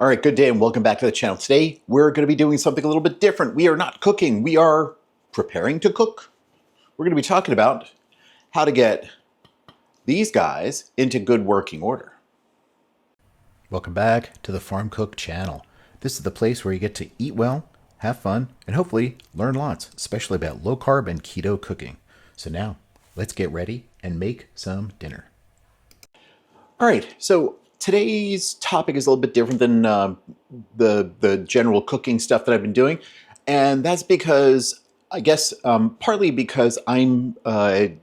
All right, good day and welcome back to the channel. Today, we're going to be doing something a little bit different. We are not cooking, we are preparing to cook. We're going to be talking about how to get these guys into good working order. Welcome back to the Farm Cook channel. This is the place where you get to eat well, have fun, and hopefully learn lots, especially about low carb and keto cooking. So now, let's get ready and make some dinner. All right, so today's topic is a little bit different than the general cooking stuff that I've been doing, and that's because I guess partly because I'm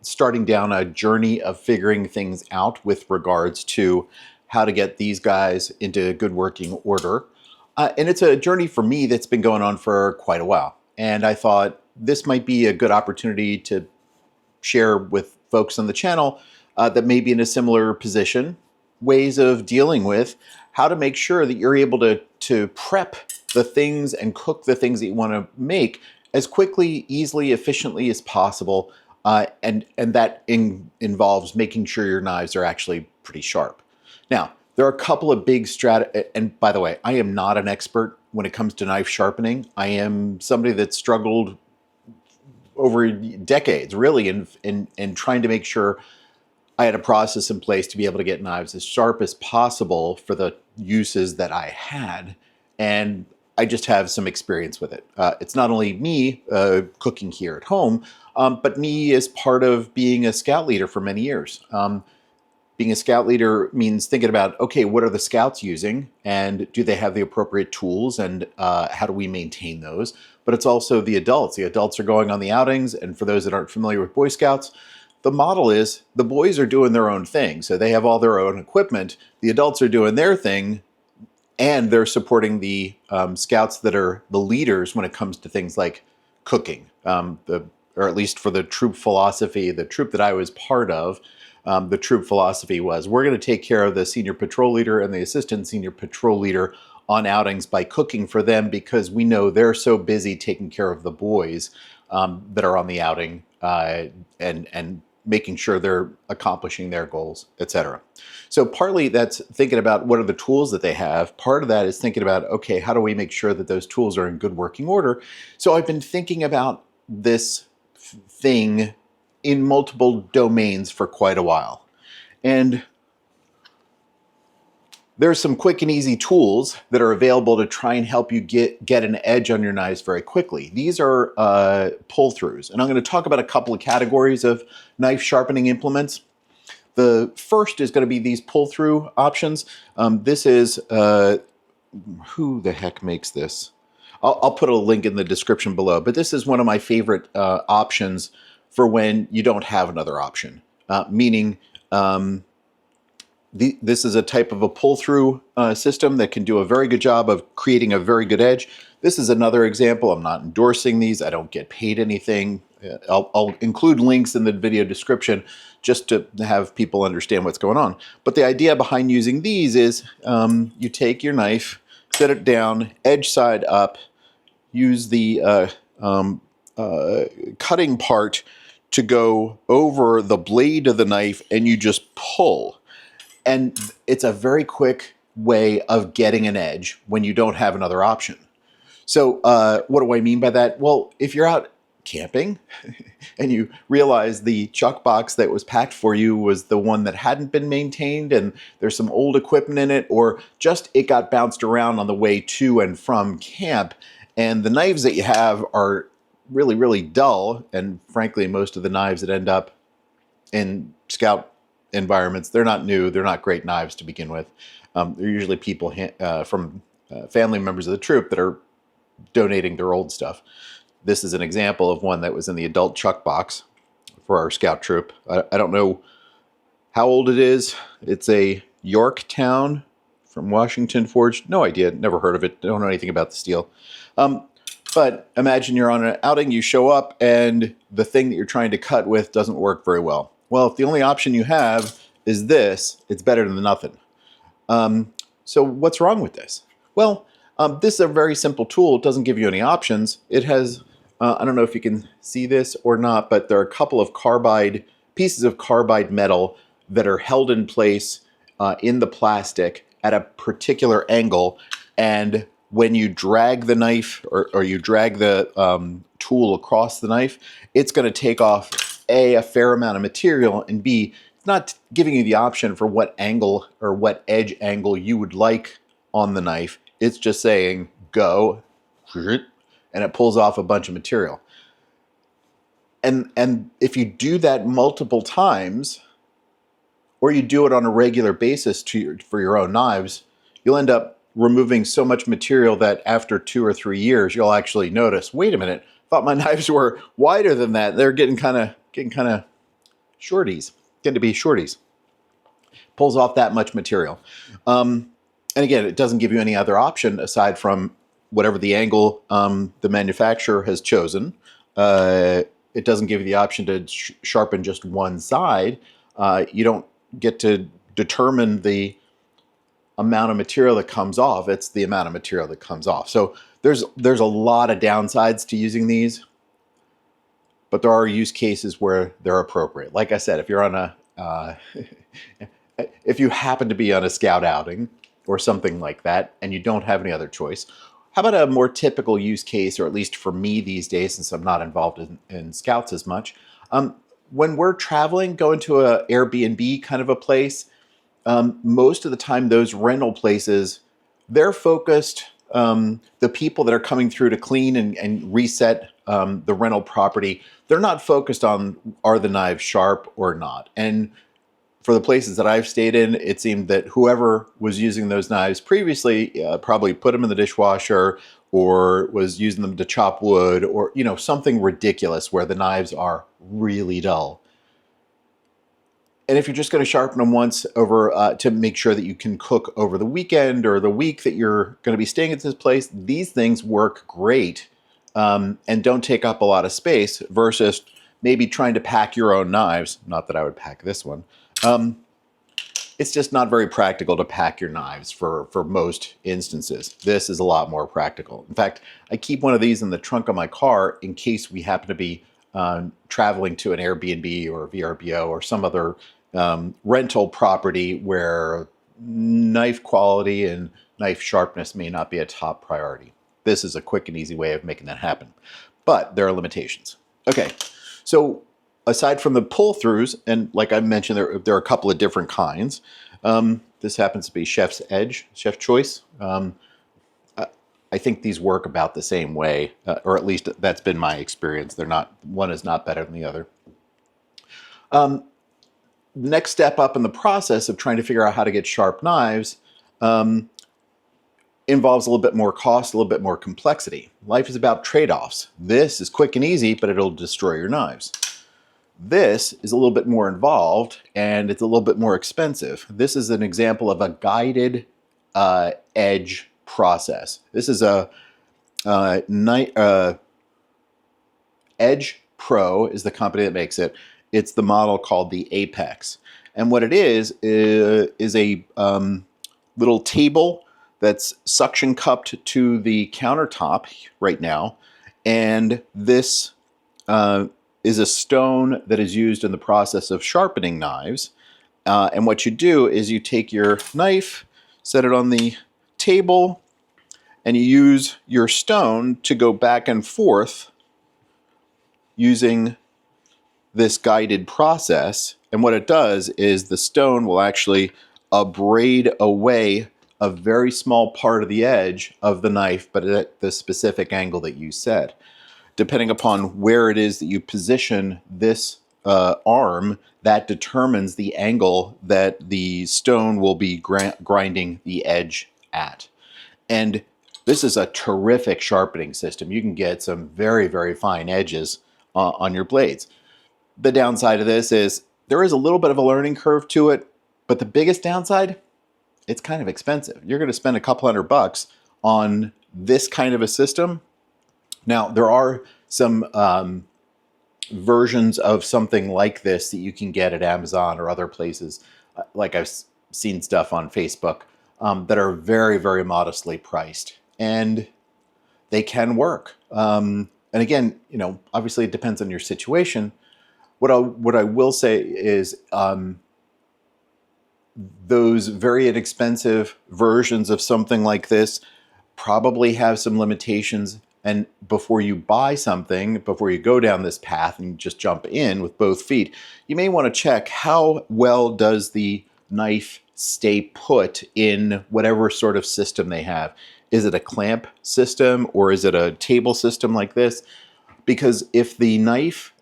starting down a journey of figuring things out with regards to how to get these guys into good working order, and it's a journey for me that's been going on for quite a while, and I thought this might be a good opportunity to share with folks on the channel that may be in a similar position, ways of dealing with how to make sure that you're able to prep the things and cook the things that you want to make as quickly, easily, efficiently as possible. And that involves making sure your knives are actually pretty sharp. Now, there are a couple of big and by the way, I am not an expert when it comes to knife sharpening. I am somebody that struggled over decades, really, in trying to make sure I had a process in place to be able to get knives as sharp as possible for the uses that I had, and I just have some experience with it. It's not only me cooking here at home, but me as part of being a scout leader for many years. Being a scout leader means thinking about, okay, what are the scouts using, and do they have the appropriate tools, and how do we maintain those? But it's also the adults. The adults are going on the outings, and for those that aren't familiar with Boy Scouts, the model is the boys are doing their own thing. So they have all their own equipment. The adults are doing their thing, and they're supporting the scouts that are the leaders when it comes to things like cooking, or at least for the troop philosophy, the troop that I was part of. The troop philosophy was, we're going to take care of the senior patrol leader and the assistant senior patrol leader on outings by cooking for them, because we know they're so busy taking care of the boys that are on the outing and making sure they're accomplishing their goals, etc. So partly that's thinking about what are the tools that they have. Part of that is thinking about, okay, how do we make sure that those tools are in good working order? So I've been thinking about this thing in multiple domains for quite a while. And there's some quick and easy tools that are available to try and help you get an edge on your knives very quickly. These are pull-throughs, and I'm going to talk about a couple of categories of knife sharpening implements. The first is going to be these pull-through options. This is, who the heck makes this? I'll put a link in the description below, but this is one of my favorite options for when you don't have another option, meaning this is a type of a pull-through system that can do a very good job of creating a very good edge. This is another example. I'm not endorsing these. I don't get paid anything. I'll include links in the video description just to have people understand what's going on. But the idea behind using these is you take your knife, set it down, edge side up, use the cutting part to go over the blade of the knife, and you just pull. And it's a very quick way of getting an edge when you don't have another option. So what do I mean by that? Well, if you're out camping and you realize the chuck box that was packed for you was the one that hadn't been maintained, and there's some old equipment in it, or just it got bounced around on the way to and from camp, and the knives that you have are really, really dull, and frankly, most of the knives that end up in scout environments, they're not new, they're not great knives to begin with. They're usually people from family members of the troop that are donating their old stuff. This is an example of one that was in the adult chuck box for our scout troop. I don't know how old it is. It's a Yorktown from Washington forged. No idea, never heard of it, don't know anything about the steel. But imagine you're on an outing, you show up, and the thing that you're trying to cut with doesn't work very well. Well, if the only option you have is this, it's better than nothing. So what's wrong with this? Well, this is a very simple tool. It doesn't give you any options. It has, I don't know if you can see this or not, but there are a couple of pieces of carbide metal that are held in place in the plastic at a particular angle And when you drag the knife or you drag the tool across the knife, it's going to take off a fair amount of material, and B, it's not giving you the option for what angle or what edge angle you would like on the knife. It's just saying go, and it pulls off a bunch of material. And if you do that multiple times, or you do it on a regular basis for your own knives, you'll end up removing so much material that after 2 or 3 years, you'll actually notice, wait a minute, I thought my knives were wider than that. They're getting kind of shorties, getting to be shorties. Pulls off that much material. And again, it doesn't give you any other option aside from whatever the angle the manufacturer has chosen. It doesn't give you the option to sharpen just one side. You don't get to determine the amount of material that comes off. It's the amount of material that comes off. So there's a lot of downsides to using these, but there are use cases where they're appropriate. Like I said, if you're on a if you happen to be on a scout outing or something like that and you don't have any other choice, how about a more typical use case, or at least for me these days, since I'm not involved in scouts as much, when we're traveling, going to a Airbnb kind of a place, most of the time those rental places, they're focused, the people that are coming through to clean and reset the rental property, they're not focused on, are the knives sharp or not? And for the places that I've stayed in, it seemed that whoever was using those knives previously probably put them in the dishwasher or was using them to chop wood, or something ridiculous where the knives are really dull. And if you're just going to sharpen them once over to make sure that you can cook over the weekend or the week that you're going to be staying at this place, these things work great and don't take up a lot of space versus maybe trying to pack your own knives. Not that I would pack this one. It's just not very practical to pack your knives for most instances. This is a lot more practical. In fact, I keep one of these in the trunk of my car in case we happen to be traveling to an Airbnb or VRBO or some other rental property where knife quality and knife sharpness may not be a top priority. This is a quick and easy way of making that happen. But there are limitations. Okay, so aside from the pull-throughs, and like I mentioned, there are a couple of different kinds. This happens to be Chef's Edge, Chef Choice. I think these work about the same way, or at least that's been my experience. One is not better than the other. Next step up in the process of trying to figure out how to get sharp knives involves a little bit more cost, a little bit more complexity. Life is about trade-offs. This is quick and easy, but it'll destroy your knives. This is a little bit more involved and it's a little bit more expensive. This is an example of a guided edge process. This is a Edge Pro is the company that makes it. It's the model called the Apex. And what it is a little table that's suction cupped to the countertop right now. And this is a stone that is used in the process of sharpening knives. And what you do is you take your knife, set it on the table, and you use your stone to go back and forth using this guided process. And what it does is the stone will actually abrade away a very small part of the edge of the knife, but at the specific angle that you set. Depending upon where it is that you position this arm, that determines the angle that the stone will be grinding the edge at. And this is a terrific sharpening system. You can get some very, very fine edges on your blades. The downside of this is there is a little bit of a learning curve to it, but the biggest downside, it's kind of expensive. You're going to spend a couple $100 on this kind of a system. Now, there are some versions of something like this that you can get at Amazon or other places. Like I've seen stuff on Facebook that are very, very modestly priced, and they can work. And again, obviously it depends on your situation. What I will say is those very inexpensive versions of something like this probably have some limitations. And before you buy something, before you go down this path and just jump in with both feet, you may want to check how well does the knife stay put in whatever sort of system they have. Is it a clamp system or is it a table system like this? Because if the knife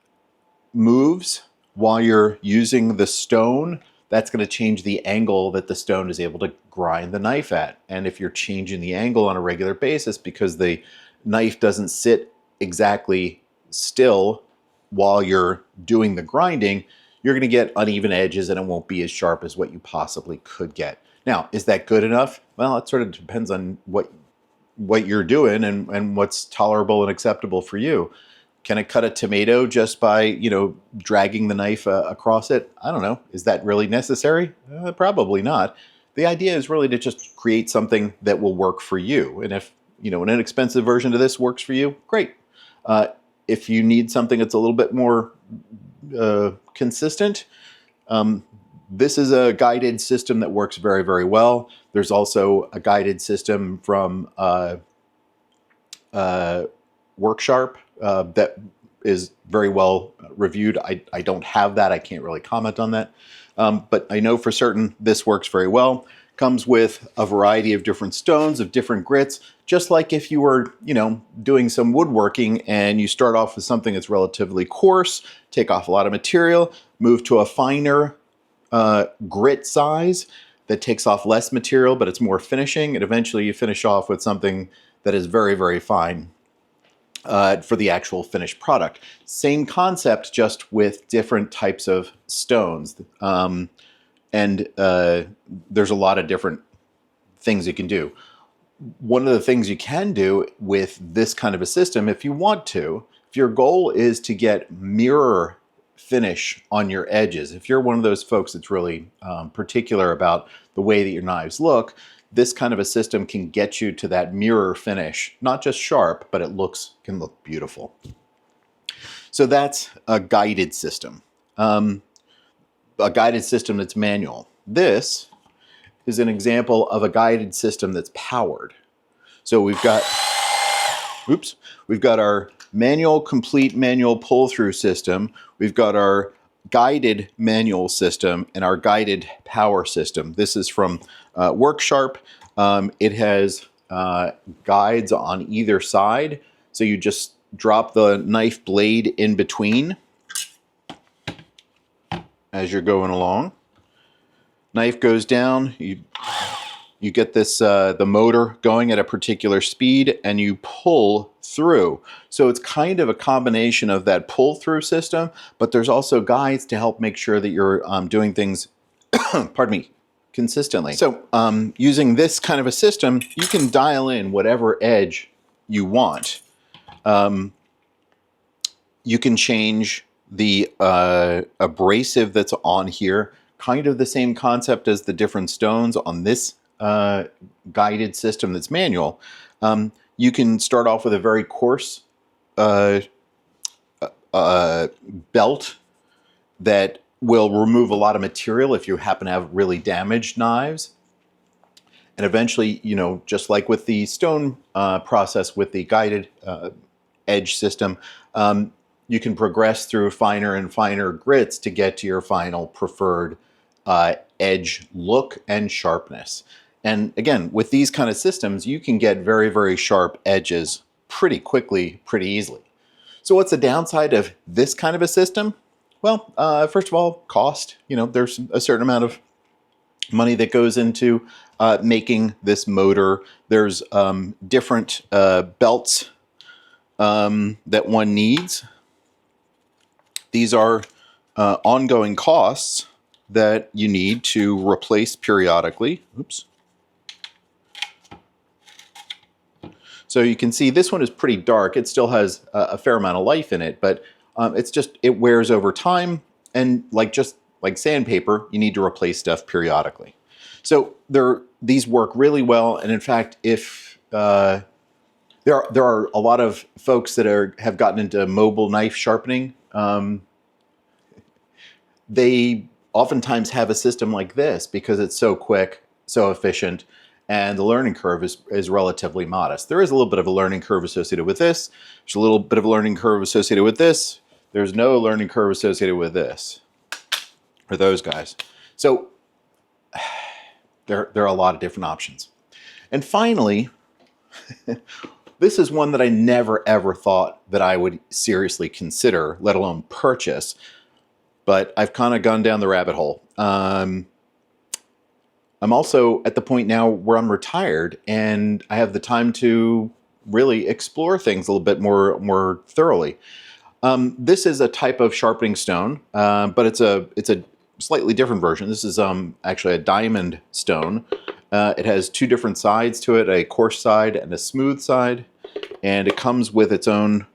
moves while you're using the stone, that's going to change the angle that the stone is able to grind the knife at. And if you're changing the angle on a regular basis because the knife doesn't sit exactly still while you're doing the grinding, you're going to get uneven edges and it won't be as sharp as what you possibly could get. Now, is that good enough? Well, it sort of depends on what you're doing and what's tolerable and acceptable for you. Can it cut a tomato just by, you know, dragging the knife across it? I don't know. Is that really necessary? Probably not. The idea is really to just create something that will work for you. And if, you know, an inexpensive version of this works for you, great. If you need something that's a little bit more consistent, this is a guided system that works very, very well. There's also a guided system from WorkSharp that is very well reviewed. I don't have that. I can't really comment on that. But I know for certain this works very well. Comes with a variety of different stones, of different grits, just like if you were, you know, doing some woodworking and you start off with something that's relatively coarse, take off a lot of material, move to a finer grit size that takes off less material, but it's more finishing, and eventually you finish off with something that is very, very fine for the actual finished product. Same concept, just with different types of stones. There's a lot of different things you can do. One of the things you can do with this kind of a system, if you want to, if your goal is to get mirror finish on your edges, if you're one of those folks that's really particular about the way that your knives look, this kind of a system can get you to that mirror finish, not just sharp, but it can look beautiful. So that's a guided system. A guided system that's manual. This is an example of a guided system that's powered. So we've got our manual, complete manual pull-through system. We've got our guided manual system and our guided power system. This is from WorkSharp. It has guides on either side. So you just drop the knife blade in between as you're going along. Knife goes down, you get this the motor going at a particular speed and you pull through. So it's kind of a combination of that pull through system, but there's also guides to help make sure that you're doing things pardon me, consistently. So using this kind of a system, you can dial in whatever edge you want. You can change the abrasive that's on here, kind of the same concept as the different stones on this guided system that's manual. You can start off with a very coarse belt that will remove a lot of material if you happen to have really damaged knives. And eventually, you know, just like with the stone process with the guided edge system, you can progress through finer and finer grits to get to your final preferred edge look and sharpness. And again, with these kind of systems, you can get very, very sharp edges pretty quickly, pretty easily. So what's the downside of this kind of a system? Well, first of all, cost. You know, there's a certain amount of money that goes into making this motor. There's different belts that one needs. These are ongoing costs that you need to replace periodically. Oops. So you can see this one is pretty dark. It still has a fair amount of life in it, but it wears over time, and just like sandpaper, you need to replace stuff periodically. So these work really well, and in fact, if there are a lot of folks that have gotten into mobile knife sharpening, they oftentimes have a system like this because it's so quick, so efficient, and the learning curve is relatively modest. There is a little bit of a learning curve associated with this. There's a little bit of a learning curve associated with this. There's no learning curve associated with this, or those guys. So there are a lot of different options. And finally, this is one that I never ever thought that I would seriously consider, let alone purchase, but I've kind of gone down the rabbit hole. I'm also at the point now where I'm retired and I have the time to really explore things a little bit more thoroughly. This is a type of sharpening stone, but it's a slightly different version. This is actually a diamond stone. It has two different sides to it, a coarse side and a smooth side, and it comes with its own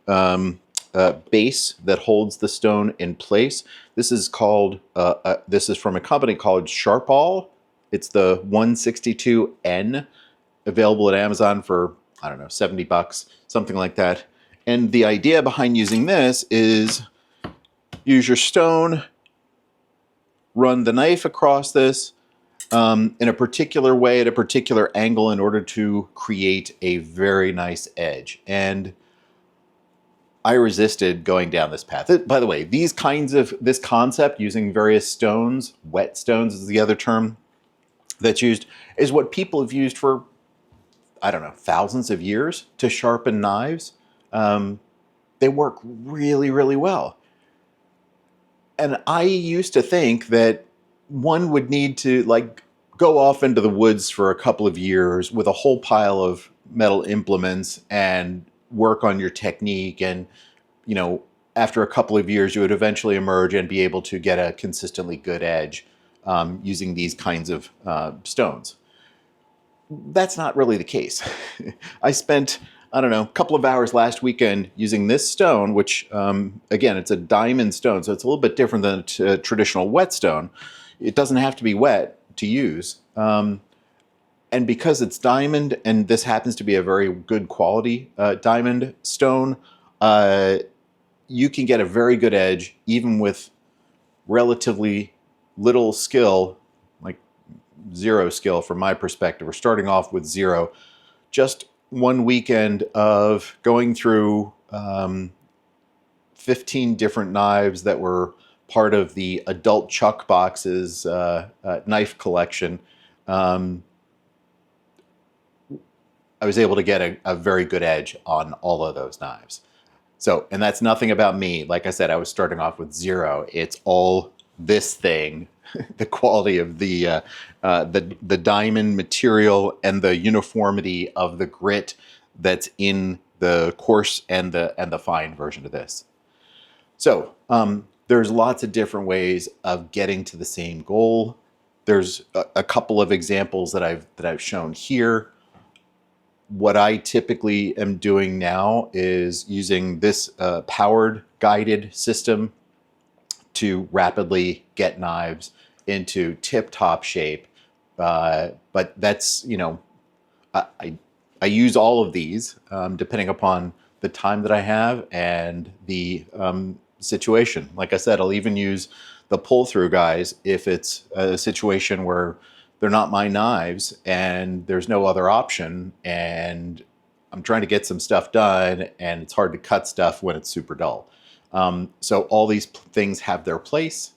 base that holds the stone in place. This is called, this is from a company called Sharpening. It's the 162N, available at Amazon for, I don't know, 70 bucks, something like that. And the idea behind using this is use your stone, run the knife across this in a particular way at a particular angle in order to create a very nice edge. And I resisted going down this path. By the way, this concept using various stones, wet stones is the other term that's used, is what people have used for, I don't know, thousands of years to sharpen knives. They work really, really well. And I used to think that one would need to like go off into the woods for a couple of years with a whole pile of metal implements and work on your technique. And, you know, after a couple of years, you would eventually emerge and be able to get a consistently good edge using these kinds of stones. That's not really the case. I spent, I don't know, a couple of hours last weekend using this stone, which, again, it's a diamond stone, so it's a little bit different than a traditional whetstone. It doesn't have to be wet to use. And because it's diamond, and this happens to be a very good quality diamond stone, you can get a very good edge, even with relatively little skill, like zero skill from my perspective. We're starting off with zero. Just one weekend of going through 15 different knives that were part of the adult Chuck Box's knife collection. I was able to get a very good edge on all of those knives. So, and that's nothing about me. Like I said, I was starting off with zero. It's all this thing, the quality of the diamond material and the uniformity of the grit that's in the coarse and the fine version of this. So there's lots of different ways of getting to the same goal. There's a couple of examples that I've shown here. What I typically am doing now is using this powered guided system to rapidly get knives into tip-top shape. But that's, you know, I use all of these depending upon the time that I have and the situation. Like I said, I'll even use the pull-through guys if it's a situation where they're not my knives and there's no other option and I'm trying to get some stuff done and it's hard to cut stuff when it's super dull. So all these things have their place.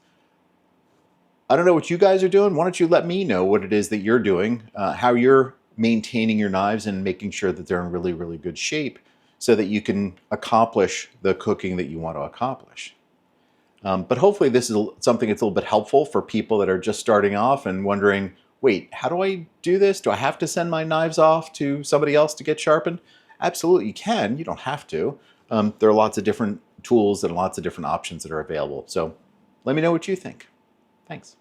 I don't know what you guys are doing. Why don't you let me know what it is that you're doing, how you're maintaining your knives and making sure that they're in really, really good shape so that you can accomplish the cooking that you want to accomplish. But hopefully this is something that's a little bit helpful for people that are just starting off and wondering, wait, how do I do this? Do I have to send my knives off to somebody else to get sharpened? Absolutely, you can. You don't have to. There are lots of different tools and lots of different options that are available. So let me know what you think. Thanks.